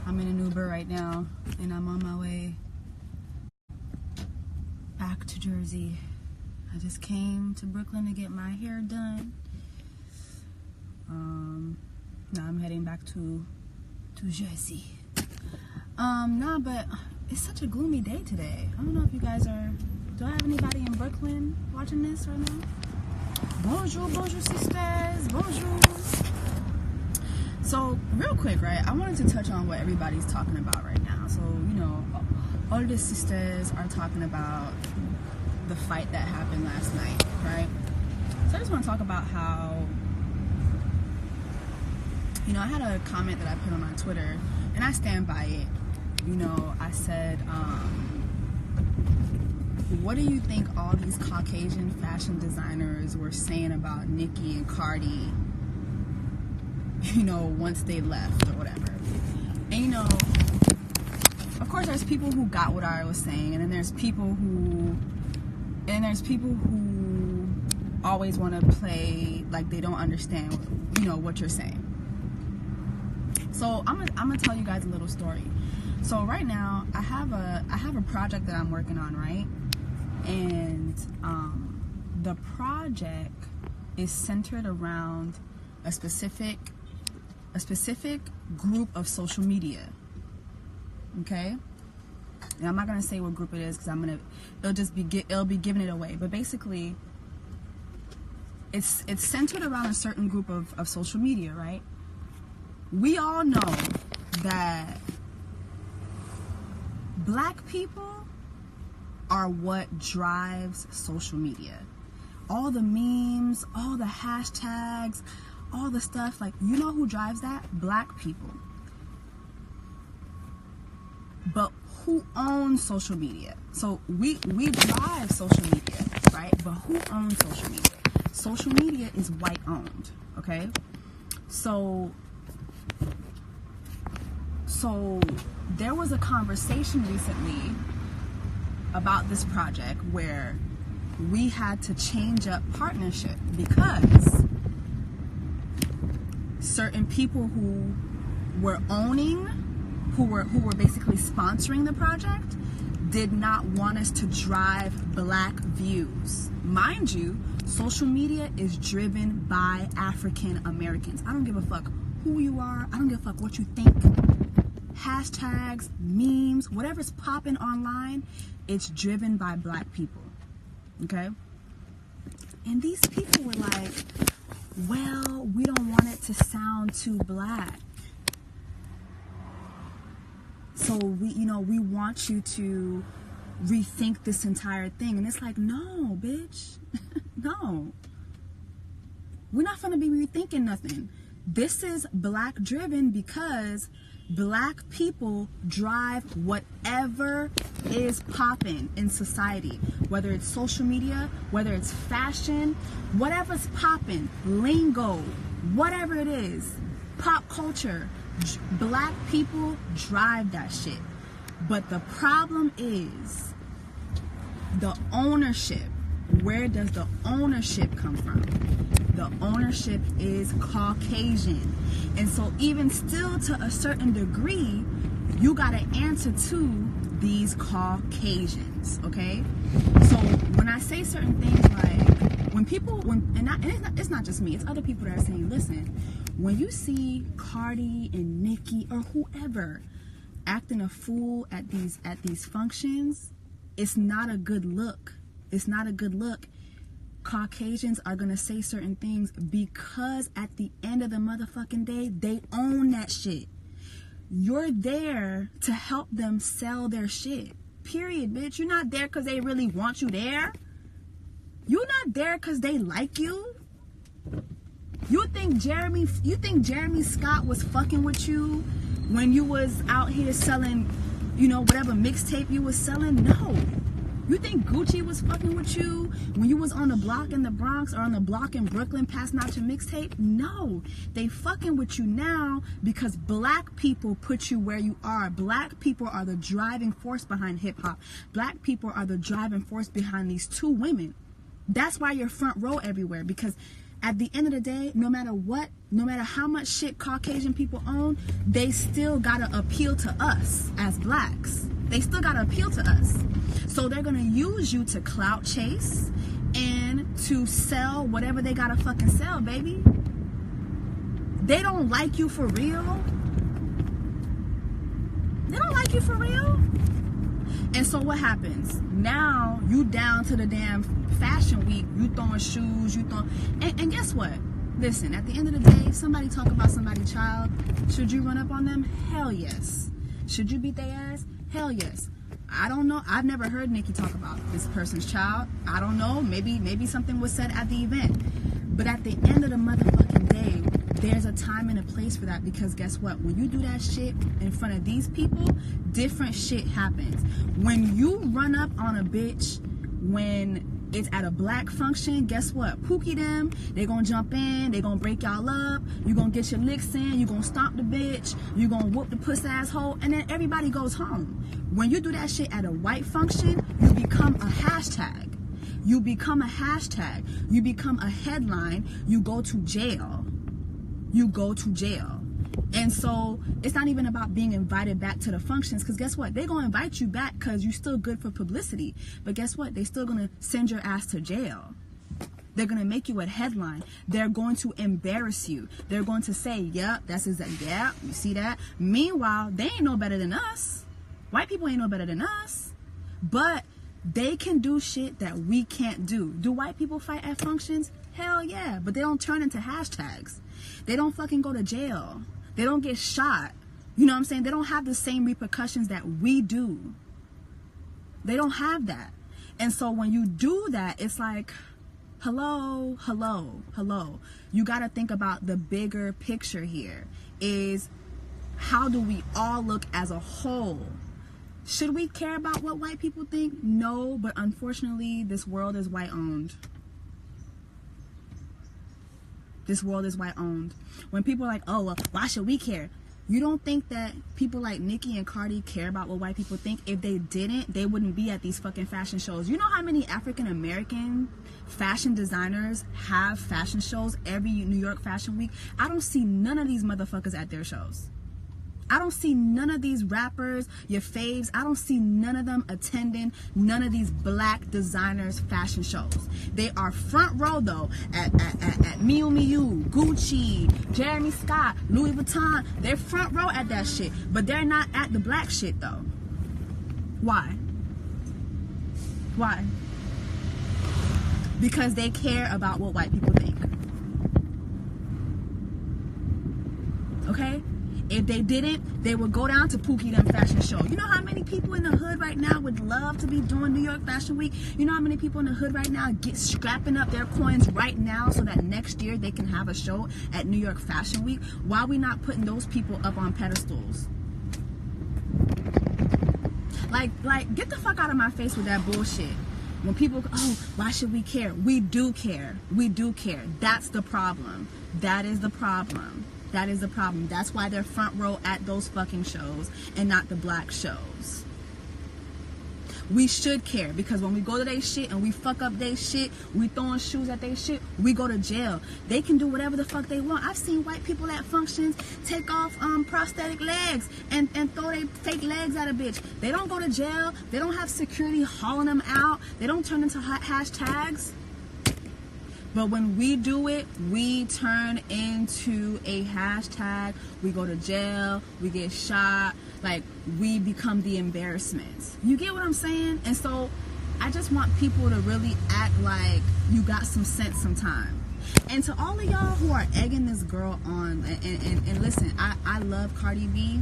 I'm in an Uber right now, and I'm on my way back to Jersey. I just came to Brooklyn to get my hair done. Now I'm heading back to Jessie. But it's such a gloomy day today. I don't know if you guys are... Do I have anybody in Brooklyn watching this right now? Bonjour, bonjour, sisters. Bonjour. So, real quick, right? I wanted to touch on what everybody's talking about right now. So, you know, all the sisters are talking about the fight that happened last night, right? So I just want to talk about how, you know, I had a comment that I put on my Twitter, and I stand by it. You know, I said, what do you think all these Caucasian fashion designers were saying about Nicki and Cardi, you know, once they left or whatever? And, you know, of course there's people who got what I was saying, and then there's people who always want to play like they don't understand, you know, what you're saying. So I'm gonna tell you guys a little story. So right now I have a project that I'm working on, right? And the project is centered around a specific group of social media. Okay? And I'm not gonna say what group it is because it'll be giving it away. But basically, it's centered around a certain group of social media, right? We all know that black people are what drives social media. All the memes, all the hashtags, all the stuff, like, you know who drives that? Black people. But who owns social media? So we drive social media, right? But who owns social media? Social media is white owned, okay? So there was a conversation recently about this project where we had to change up partnership because certain people who were basically sponsoring the project did not want us to drive black views. Mind you, social media is driven by African Americans. I don't give a fuck who you are. I don't give a fuck what you think. Hashtags, memes, whatever's popping online, it's driven by black people. Okay? And these people were like, well, we don't want it to sound too black. So we want you to rethink this entire thing. And it's like, no, bitch. No. We're not gonna be rethinking nothing. This is black driven because black people drive whatever is popping in society, whether it's social media, whether it's fashion, whatever's popping, lingo, whatever it is, pop culture. Black people drive that shit. But the problem is the ownership. Where does the ownership come from? The ownership is Caucasian. And so even still, to a certain degree, you gotta answer to these Caucasians, okay? So when I say certain things, like it's not just me, it's other people that are saying, listen, when you see Cardi and Nicki or whoever acting a fool at these functions, it's not a good look. It's not a good look. Caucasians are gonna say certain things because at the end of the motherfucking day, they own that shit. You're there to help them sell their shit. Period, bitch. You're not there because they really want you there. You're not there because they like you. You think Jeremy Scott was fucking with you when you was out here selling, you know, whatever mixtape you was selling? No. You think Gucci was fucking with you when you was on the block in the Bronx or on the block in Brooklyn passing out your mixtape? No. They fucking with you now because black people put you where you are. Black people are the driving force behind hip-hop. Black people are the driving force behind these two women. That's why you're front row everywhere, because at the end of the day, no matter what, no matter how much shit Caucasian people own, they still gotta appeal to us as blacks. They still gotta appeal to us. So they're gonna use you to clout chase and to sell whatever they gotta fucking sell, baby. They don't like you for real. They don't like you for real. And so what happens? Now you down to the damn fashion week, you throwing shoes, you throwing, and guess what? Listen, at the end of the day, somebody talk about somebody's child, should you run up on them? Hell yes. Should you beat their ass? Hell yes. I don't know. I've never heard Nicki talk about this person's child. I don't know. Maybe something was said at the event. But at the end of the motherfucking day, there's a time and a place for that, because guess what? When you do that shit in front of these people, different shit happens. When you run up on a bitch when it's at a black function, guess what? Pookie them, they gonna jump in, they gonna break y'all up, you gonna get your licks in, you gonna stomp the bitch, you gonna whoop the puss asshole, and then everybody goes home. When you do that shit at a white function, you become a hashtag. You become a hashtag. You become a headline. You go to jail. You go to jail. And so it's not even about being invited back to the functions, because guess what? They're going to invite you back because you're still good for publicity. But guess what? They're still going to send your ass to jail. They're going to make you a headline. They're going to embarrass you. They're going to say, yep, that's exactly, yeah, you see that? Meanwhile, they ain't no better than us. White people ain't no better than us. But they can do shit that we can't do. Do white people fight at functions? Hell yeah. But they don't turn into hashtags. They don't fucking go to jail. They don't get shot. You know what I'm saying? They don't have the same repercussions that we do. They don't have that. And so when you do that, it's like, hello. You got to think about the bigger picture here. Is how do we all look as a whole? Should we care about what white people think? No, but unfortunately, this world is white owned. This world is white owned. When people are like, oh, well, why should we care? You don't think that people like Nicki and Cardi care about what white people think? If they didn't, they wouldn't be at these fucking fashion shows. You know how many African American fashion designers have fashion shows every New York Fashion Week? I don't see none of these motherfuckers at their shows. I don't see none of these rappers, your faves, I don't see none of them attending none of these black designers fashion shows. They are front row though at Miu Miu, Gucci, Jeremy Scott, Louis Vuitton. They're front row at that shit, but they're not at the black shit though. Why? Why? Because they care about what white people think. Okay? If they didn't, they would go down to Pookie them fashion show. You know how many people in the hood right now would love to be doing New York Fashion Week? You know how many people in the hood right now get scrapping up their coins right now so that next year they can have a show at New York Fashion Week? Why are we not putting those people up on pedestals? Like, get the fuck out of my face with that bullshit. When people, oh, why should we care? We do care. We do care. That's the problem. That is the problem. That is the problem. That's why they're front row at those fucking shows and not the black shows. We should care, because when we go to their shit and we fuck up their shit, we throwing shoes at their shit, we go to jail. They can do whatever the fuck they want. I've seen white people at functions take off prosthetic legs and throw their fake legs at a bitch. They don't go to jail. They don't have security hauling them out. They don't turn into hashtags. But when we do it, we turn into a hashtag. We go to jail. We get shot. Like, we become the embarrassment. You get what I'm saying? And so I just want people to really act like you got some sense sometime. And to all of y'all who are egging this girl on, and listen, I love Cardi B,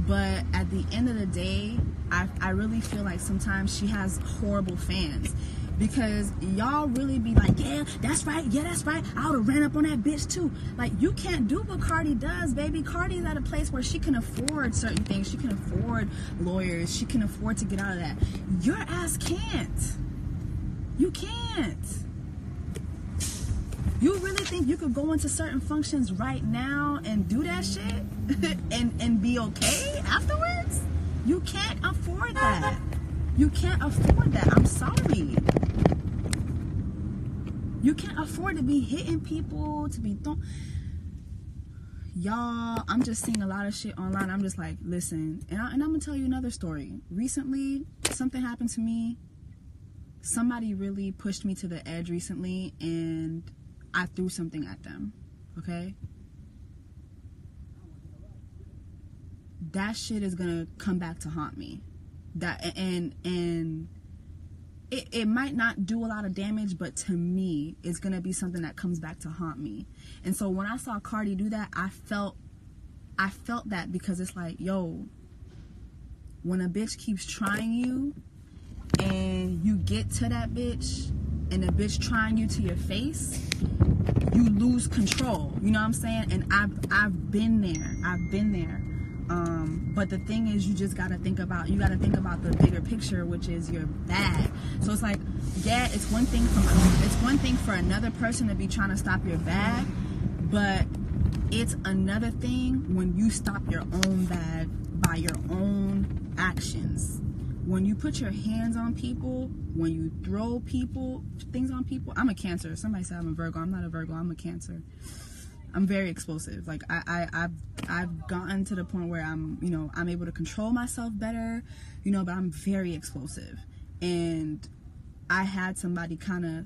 but at the end of the day, I really feel like sometimes she has horrible fans. Because y'all really be like, yeah, that's right. Yeah, that's right. I would have ran up on that bitch too. Like, you can't do what Cardi does, baby. Cardi's at a place where she can afford certain things. She can afford lawyers. She can afford to get out of that. Your ass can't. You can't. You really think you could go into certain functions right now and do that shit and be okay afterwards? You can't afford that. You can't afford that. I'm sorry. You can't afford to be hitting people, to be y'all. I'm just seeing a lot of shit online. I'm just like, listen, and I'm gonna tell you another story. Recently, something happened to me. Somebody really pushed me to the edge recently, and I threw something at them. Okay, that shit is gonna come back to haunt me. That and it might not do a lot of damage, but to me, it's gonna be something that comes back to haunt me. And so when I saw Cardi do that, I felt that, because it's like, yo, when a bitch keeps trying you and you get to that bitch and the bitch trying you to your face, you lose control. You know what I'm saying? And I've been there. But the thing is, you just gotta think about the bigger picture, which is your bag. So it's like, yeah, it's one thing for another person to be trying to stop your bag, but it's another thing when you stop your own bag by your own actions. When you put your hands on people, when you throw things on people. I'm a Cancer. Somebody said I'm a Virgo. I'm not a Virgo. I'm a Cancer. I'm very explosive. Like I've gotten to the point where I'm able to control myself better, but I'm very explosive. And I had somebody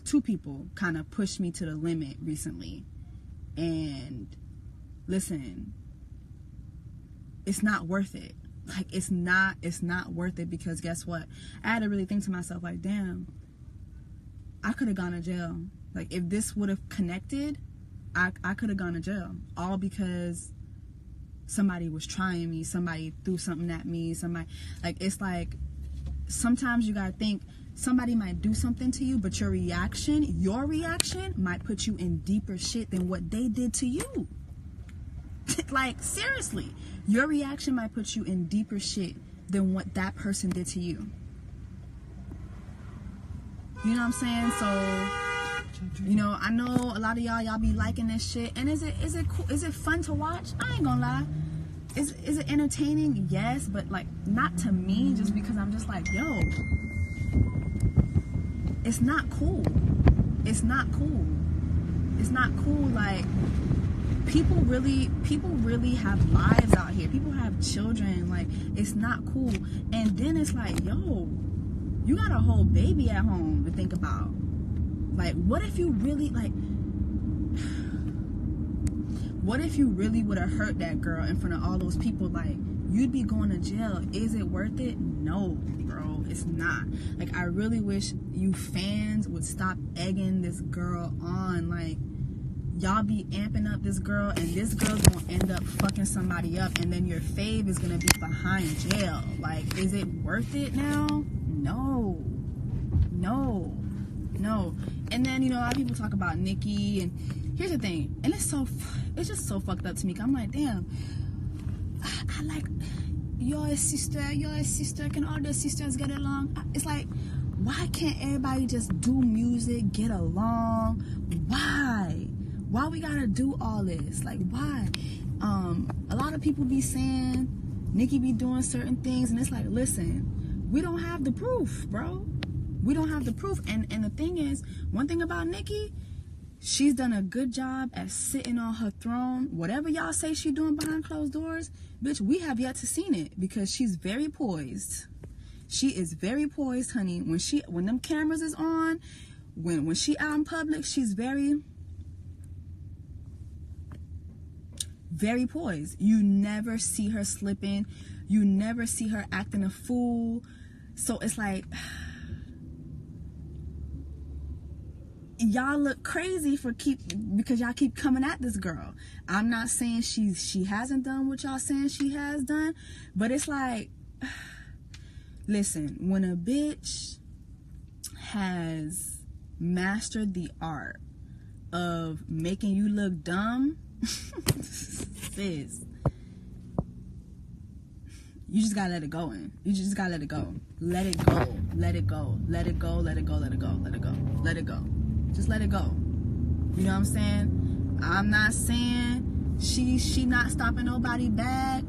two people kind of push me to the limit recently. And listen, it's not worth it. Like it's not worth it, because guess what? I had to really think to myself, like, damn, I could have gone to jail. Like if this would have connected, I could have gone to jail, all because somebody was trying me, somebody threw something at me, it's like, sometimes you gotta think, somebody might do something to you, but your reaction might put you in deeper shit than what they did to you. Like, seriously, your reaction might put you in deeper shit than what that person did to you. You know what I'm saying? So, I know a lot of y'all be liking this shit. And is it cool? Is it fun to watch? I ain't gonna lie. Is it entertaining? Yes, but like not to me, just because I'm just like, yo, it's not cool. It's not cool. It's not cool. Like people really have lives out here. People have children. Like, it's not cool. And then it's like, yo, you got a whole baby at home to think about. Like, what if you really would have hurt that girl in front of all those people? Like, you'd be going to jail. Is it worth it? No, bro, it's not. Like, I really wish you fans would stop egging this girl on. Like, y'all be amping up this girl, and this girl's gonna end up fucking somebody up, and then your fave is gonna be behind jail. Like, is it worth it now? No. And then, a lot of people talk about Nicki, and here's the thing, and it's just so fucked up to me. I'm like, damn, I like, you're a sister, can all the sisters get along? It's like, why can't everybody just do music, get along? Why we gotta do all this? Like, why? A lot of people be saying Nicki be doing certain things, and it's like, listen, we don't have the proof, bro. We don't have the proof. And the thing is, one thing about Nicki, she's done a good job at sitting on her throne. Whatever y'all say she's doing behind closed doors, bitch, we have yet to seen it, because she's very poised. She is very poised, honey. When them cameras is on, when she out in public, she's very poised. You never see her slipping. You never see her acting a fool. So it's like, y'all look crazy because y'all keep coming at this girl. I'm not saying she hasn't done what y'all saying she has done, but it's like, listen, when a bitch has mastered the art of making you look dumb, sis, you just gotta let it go in. You just gotta let it go. Let it go. Let it go. Let it go. Let it go. Let it go. Let it go. Let it go. Just let it go. You know what I'm saying? I'm not saying she not stopping nobody bad,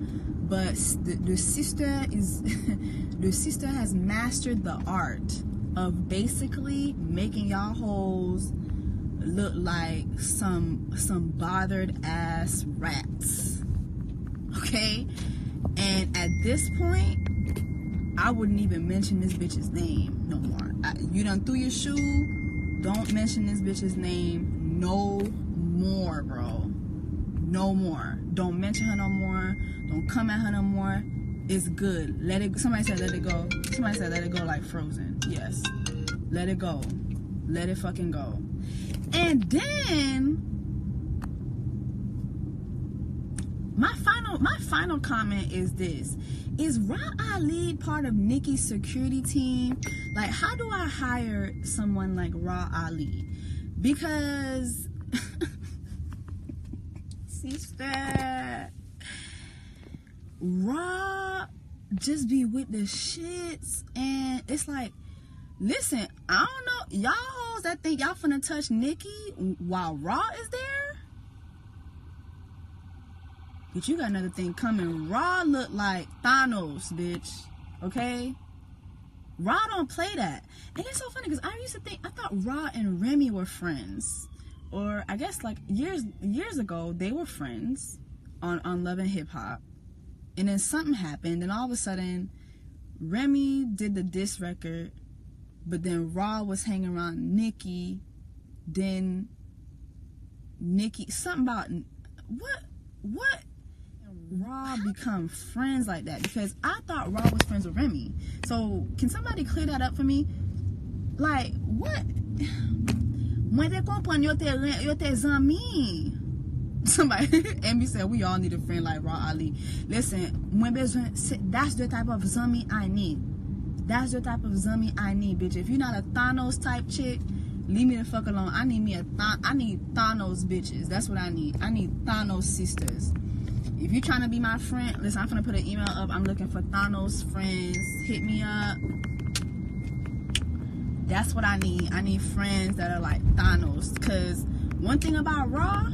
but the sister is the sister has mastered the art of basically making y'all hoes look like some bothered ass rats. Okay? And at this point, I wouldn't even mention this bitch's name no more. You done threw your shoe. Don't mention this bitch's name no more, bro. No more. Don't mention her no more. Don't come at her no more. It's good. Let it. Somebody said let it go. Somebody said let it go like Frozen. Yes. Let it go. Let it fucking go. And then my final comment is this. Is Ra Ali part of Nicki's security team? Like, how do I hire someone like Ra Ali? Because sister, Ra just be with the shits, and it's like, listen, I don't know, y'all hoes that think y'all finna touch Nicki while Ra is there, but you got another thing coming. Ra look like Thanos, bitch. Okay? Ra don't play that. And it's so funny because I thought Ra and Remy were friends. Or I guess like years ago they were friends on Love and Hip Hop. And then something happened, and all of a sudden Remy did the diss record, but then Ra was hanging around Nicki. Then Nicki, something about what? Ra become friends like that? Because I thought Ra was friends with Remy. So can somebody clear that up for me? Like, what? Moi te comprends, yo te zami. Somebody, Amy said we all need a friend like Ra Ali. Listen, that's the type of zami I need. That's the type of zami I need, bitch. If you're not a Thanos type chick, leave me the fuck alone. I need Thanos bitches. That's what I need. I need Thanos sisters. If you're trying to be my friend, listen, I'm gonna put an email up. I'm looking for Thanos friends. Hit me up. That's what I need. I need friends that are like Thanos. Cause one thing about Ra,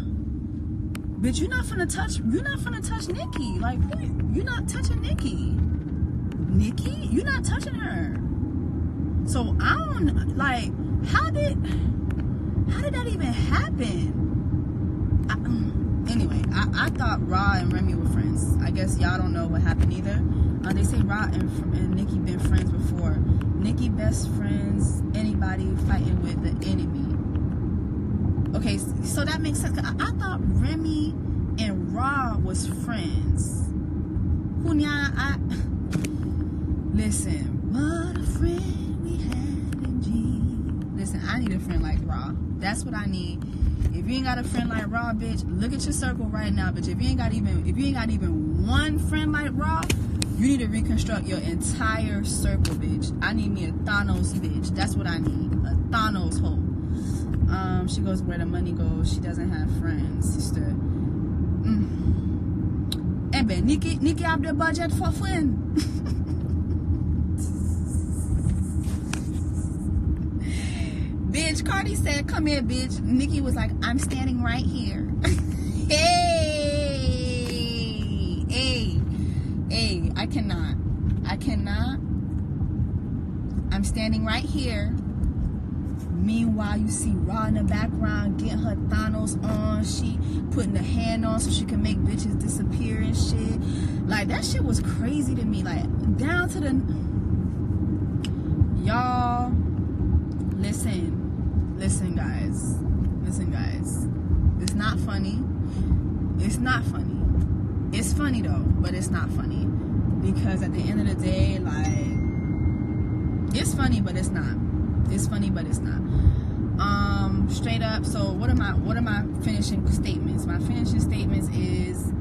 bitch, you're not finna touch Nicki. Like, you're not touching Nicki. Nicki, you're not touching her. So I don't like. How did that even happen? Anyway, I thought Ra and Remy were friends. I guess y'all don't know what happened either. They say Ra and Nicki been friends before. Nicki best friends anybody fighting with the enemy. Okay, so that makes sense. I thought Remy and Ra was friends. Listen, what a friend we had in G. Listen, I need a friend like Ra. That's what I need. If you ain't got a friend like Ra, bitch, look at your circle right now, bitch. If you ain't got even one friend like Ra, you need to reconstruct your entire circle, bitch. I need me a Thanos bitch. That's what I need. A Thanos hoe. She goes where the money goes. She doesn't have friends, sister. Eh ben, Nicki have the budget for friends. Bitch, Cardi said, come here, bitch. Nicki was like, I'm standing right here. Hey, I cannot. I'm standing right here. Meanwhile, you see Ra in the background getting her Thanos on. She putting the hand on so she can make bitches disappear and shit. Like, that shit was crazy to me. Like, down to the... Y'all, listen, guys. It's not funny. It's funny, though, but it's not funny. Because at the end of the day, like, it's funny, but it's not. It's funny, but it's not. Straight up. So what are my finishing statements? My finishing statements is,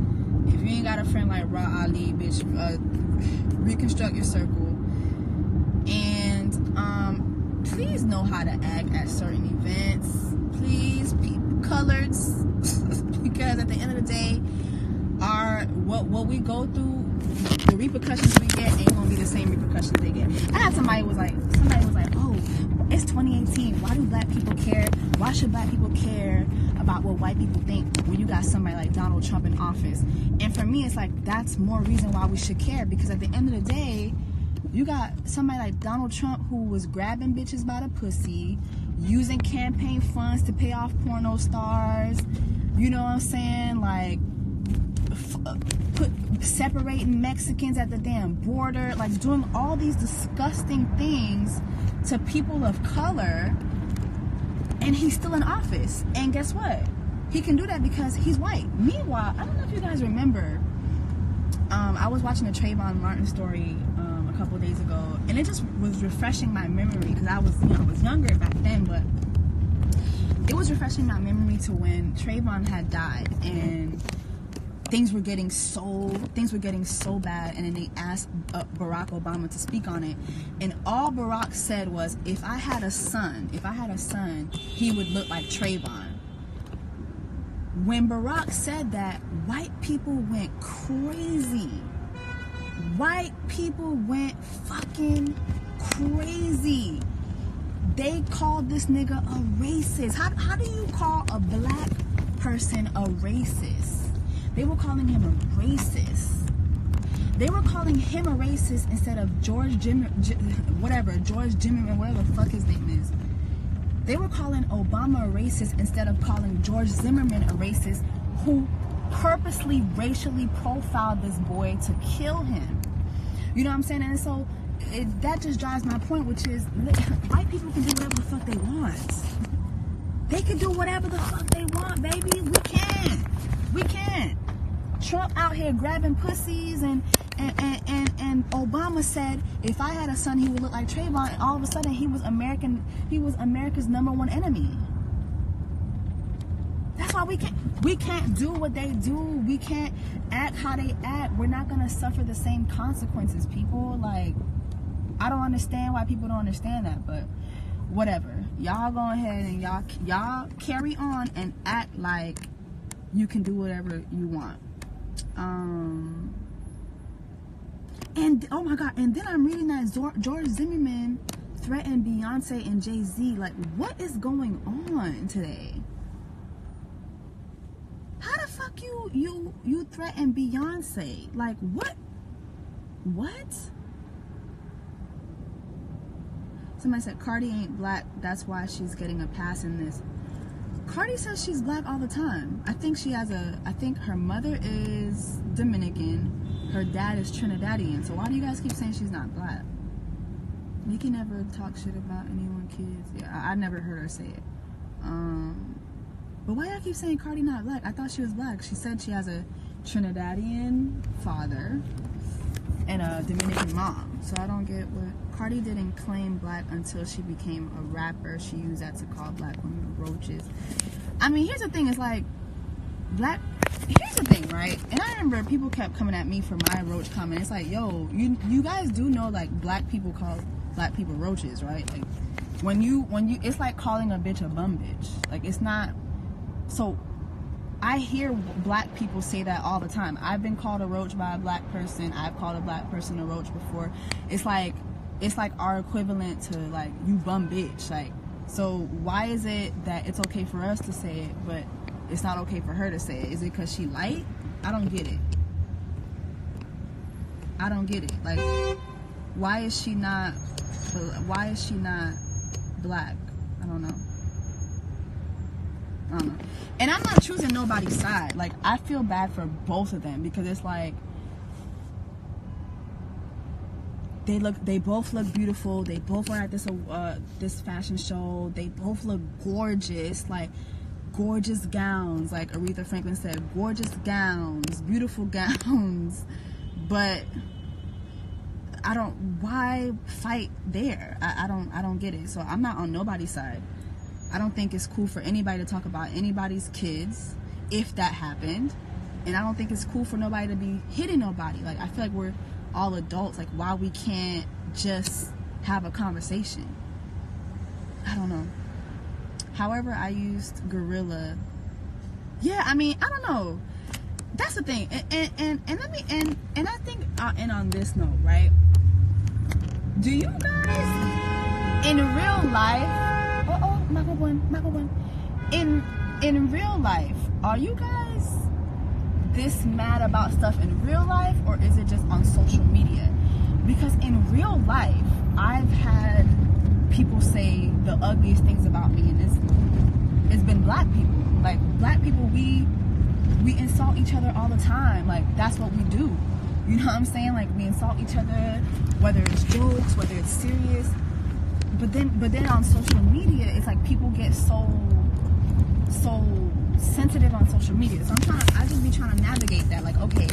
if you ain't got a friend like Ra Ali, bitch, reconstruct your circle, and please know how to act at certain events. Please, coloreds, because at the end of the day, what we go through, the repercussions we get ain't gonna be the same repercussions they get. I had somebody was like, oh, it's 2018. Why do black people care? Why should black people care about what white people think when you got somebody like Donald Trump in office? And for me, it's like, that's more reason why we should care, because at the end of the day, you got somebody like Donald Trump who was grabbing bitches by the pussy. using campaign funds to pay off porno stars, you know what I'm saying, like separating Mexicans at the damn border, like doing all these disgusting things to people of color, and he's still in office. And guess what? He can do that because he's white. Meanwhile, I don't know if you guys remember, I was watching a Trayvon Martin story a couple of days ago, and it just was refreshing my memory because I was younger back then, but it was refreshing my memory to when Trayvon had died and things were getting so bad, and then they asked Barack Obama to speak on it, and all Barack said was, if I had a son, he would look like Trayvon. When Barack said that, white people went crazy. White people went fucking crazy. They called this nigga a racist. How do you call a black person a racist? They were calling him a racist. They were calling him a racist instead of George Zimmerman, whatever the fuck his name is. They were calling Obama a racist instead of calling George Zimmerman a racist, who purposely racially profiled this boy to kill him. You know what I'm saying? And so that just drives my point, which is white people can do whatever the fuck they want. They can do whatever the fuck they want, baby. We can't. Trump out here grabbing pussies, and Obama said if I had a son he would look like Trayvon, and all of a sudden he was America's number one enemy. That's why we can't do what they do. We can't act how they act. We're not gonna suffer the same consequences, people. Like, I don't understand why people don't understand that, but whatever. Y'all go ahead and y'all carry on and act like you can do whatever you want. And oh my god, and then I'm reading that George Zimmerman threatened Beyonce and Jay-Z. Like, what is going on today? How the fuck you threaten Beyonce? Like, what? Somebody said Cardi ain't black, that's why she's getting a pass in this. Cardi says she's black all the time. I think her mother is Dominican, her dad is Trinidadian. So why do you guys keep saying she's not black? Nicki never talks shit about anyone's kids. Yeah, I never heard her say it. But why y'all keep saying Cardi not black? I thought she was black. She said she has a Trinidadian father and a Dominican mom. So I don't get what... Cardi didn't claim black until she became a rapper. She used that to call black women roaches. I mean, here's the thing. It's like, here's the thing, right? And I remember people kept coming at me for my roach comment. It's like, yo, you guys do know, like, black people call black people roaches, right? Like, when you, it's like calling a bitch a bum bitch. Like, it's not... So, I hear black people say that all the time. I've been called a roach by a black person. I've called a black person a roach before. It's like our equivalent to, like, you bum bitch. Like, so why is it that it's okay for us to say it, but it's not okay for her to say it? Is it because she light? I don't get it. Like, why is she not black? I don't know. And I'm not choosing nobody's side. Like, I feel bad for both of them because it's like they both look beautiful. They both were at this fashion show. They both look gorgeous, like gorgeous gowns, like Aretha Franklin said, gorgeous gowns, beautiful gowns. But why fight there? I don't get it. So I'm not on nobody's side. I don't think it's cool for anybody to talk about anybody's kids if that happened. And I don't think it's cool for nobody to be hitting nobody. Like, I feel like we're all adults. Like, why we can't just have a conversation? I don't know. However, I used gorilla. Yeah, I mean, I don't know. That's the thing. And let me and I think I'll end on this note, right? Do you guys in real life, Michael one. In real life, are you guys this mad about stuff in real life, or is it just on social media? Because in real life, I've had people say the ugliest things about me, and it's been black people. Like, black people, we insult each other all the time. Like, that's what we do. You know what I'm saying? Like, we insult each other, whether it's jokes, whether it's serious. But then on social media, it's like people get so sensitive on social media. So I just be trying to navigate that. Like, okay,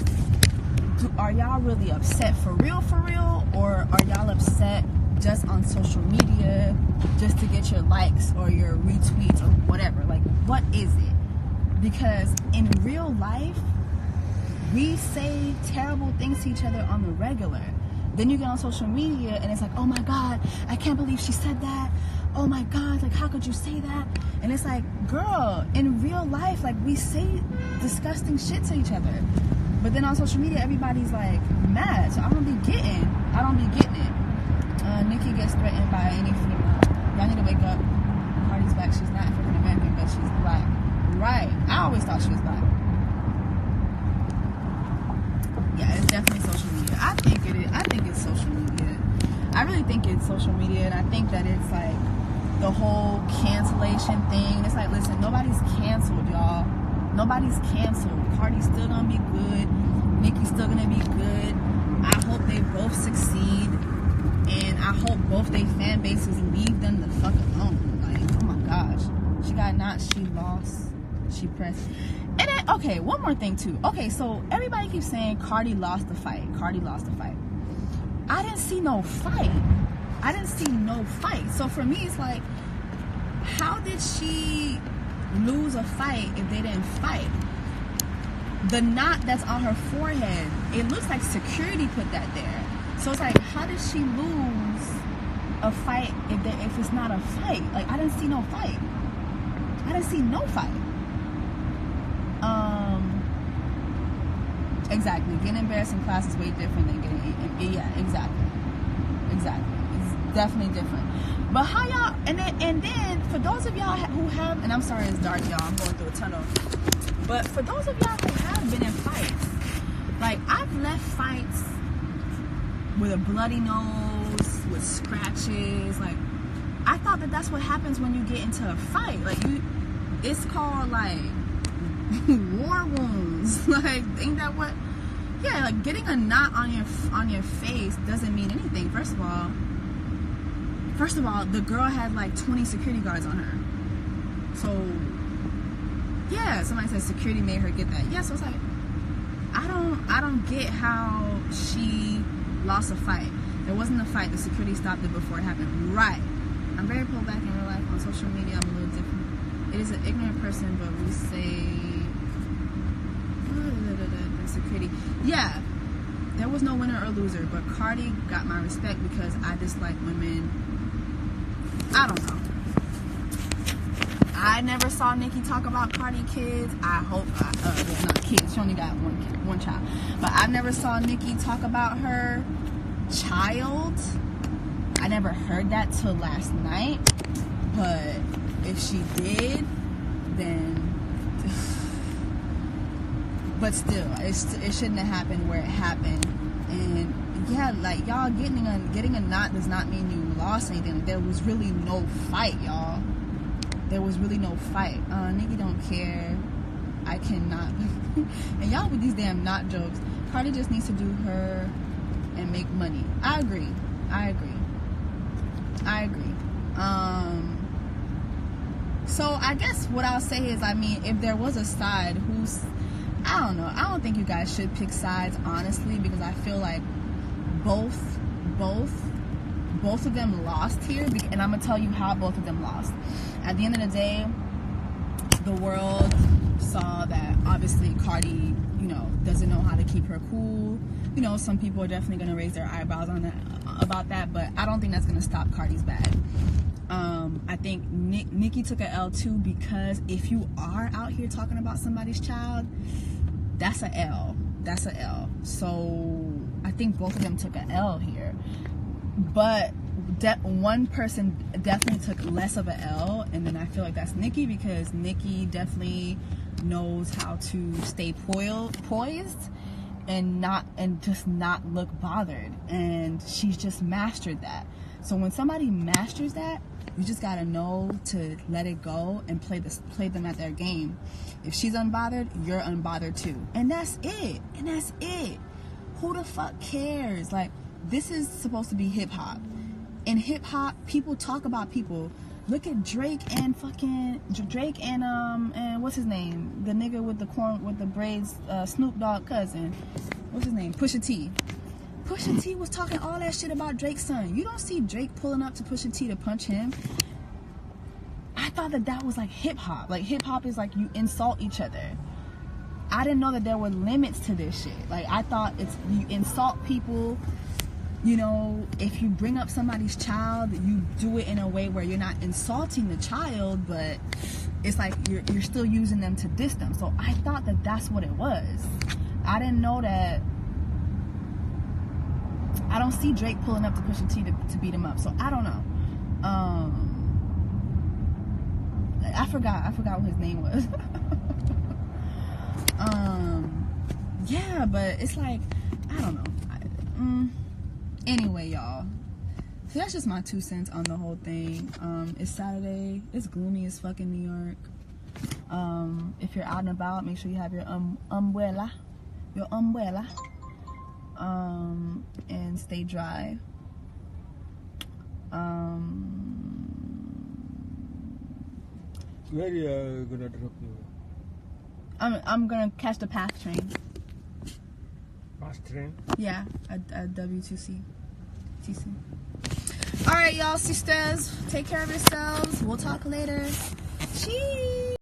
are y'all really upset for real, or are y'all upset just on social media just to get your likes or your retweets or whatever? Like, what is it? Because in real life, we say terrible things to each other on the regular. Then you get on social media and it's like, oh my God, I can't believe she said that. Oh my God, like, how could you say that? And it's like, girl, in real life, like, we say disgusting shit to each other. But then on social media, everybody's like mad. So I don't be getting it. Nicki gets threatened by any female. Y'all need to wake up. Cardi's black. She's not African American, but she's black. Right. I always thought she was black. Yeah, it's definitely social media. I think it is. I think it's social media. I really think it's social media, and I think that it's like the whole cancellation thing. It's like, listen, nobody's canceled, y'all. Nobody's canceled. Cardi's still gonna be good. Nicki's still gonna be good. I hope they both succeed, and I hope both their fan bases leave them the fuck alone. Like, oh my gosh, she got knocked, she lost, she pressed. And then, okay, one more thing too. Okay, so everybody keeps saying Cardi lost the fight. Cardi lost the fight. I didn't see no fight. So for me, it's like, how did she lose a fight if they didn't fight? The knot that's on her forehead, it looks like security put that there. So it's like, how did she lose a fight if it's not a fight? Like, I didn't see no fight. Exactly. Getting embarrassed in class is way different than getting, yeah, exactly. It's definitely different. But how y'all, and then for those of y'all who have, and I'm sorry it's dark, y'all, I'm going through a tunnel. But for those of y'all who have been in fights, like, I've left fights with a bloody nose, with scratches. Like, I thought that that's what happens when you get into a fight. Like, it's called, like, war wounds. Like, ain't that what? Yeah, like, getting a knot on your face doesn't mean anything. First of all, the girl had like 20 security guards on her. So yeah, somebody said security made her get that. Yeah, so it's like, I don't get how she lost a fight. There wasn't a fight. The security stopped it before it happened. Right. I'm very pulled back in real life. On social media, I'm a little different. It is an ignorant person, but we say security. Yeah, there was no winner or loser, but Cardi got my respect because I dislike women. I don't know. I never saw Nicki talk about Cardi kids. I hope, well, not kids. She only got one child. But I never saw Nicki talk about her child. I never heard that till last night. But if she did, then... But still, it shouldn't have happened where it happened. And yeah, like, y'all getting a knot does not mean you lost anything. There was really no fight, y'all. There was really no fight. Nicki don't care. I cannot. And y'all with these damn knot jokes. Cardi just needs to do her and make money. I agree. So I guess what I'll say is, I mean, if there was a side who's, I don't know. I don't think you guys should pick sides, honestly, because I feel like both of them lost here, and I'm gonna tell you how both of them lost. At the end of the day, the world saw that obviously Cardi, doesn't know how to keep her cool. Some people are definitely gonna raise their eyebrows on that, about that, but I don't think that's gonna stop Cardi's bag. I think Nicki took a L too, because if you are out here talking about somebody's child, that's a L. So I think both of them took a L here. But one person definitely took less of a L, and then I feel like that's Nicki, because Nicki definitely knows how to stay poised and just not look bothered, and she's just mastered that. So when somebody masters that, you just gotta know to let it go and play them at their game. If she's unbothered, you're unbothered too. And that's it. Who the fuck cares? Like, this is supposed to be hip hop. In hip hop, people talk about people. Look at Drake and what's his name? The nigga with the braids, Snoop Dogg cousin. What's his name? Pusha T. Pusha T was talking all that shit about Drake's son. You don't see Drake pulling up to Pusha T to punch him. I thought that was like hip hop. Like, hip hop is like you insult each other. I didn't know that there were limits to this shit. Like, I thought you insult people. You know, if you bring up somebody's child, you do it in a way where you're not insulting the child, but it's like you're still using them to diss them. So I thought that that's what it was. I didn't know that. I don't see Drake pulling up to Pusha T to beat him up. So I don't know. I forgot what his name was. Yeah, but it's like, I don't know. Anyway, y'all, so that's just my 2 cents on the whole thing. It's Saturday. It's gloomy as fuck in New York. If you're out and about, make sure you have your umbrella, and stay dry. Where you gonna drop you? I'm gonna catch the PATH train. Fast train? Yeah, at W2C. TC. All right, y'all sisters, take care of yourselves. We'll talk later. Cheese.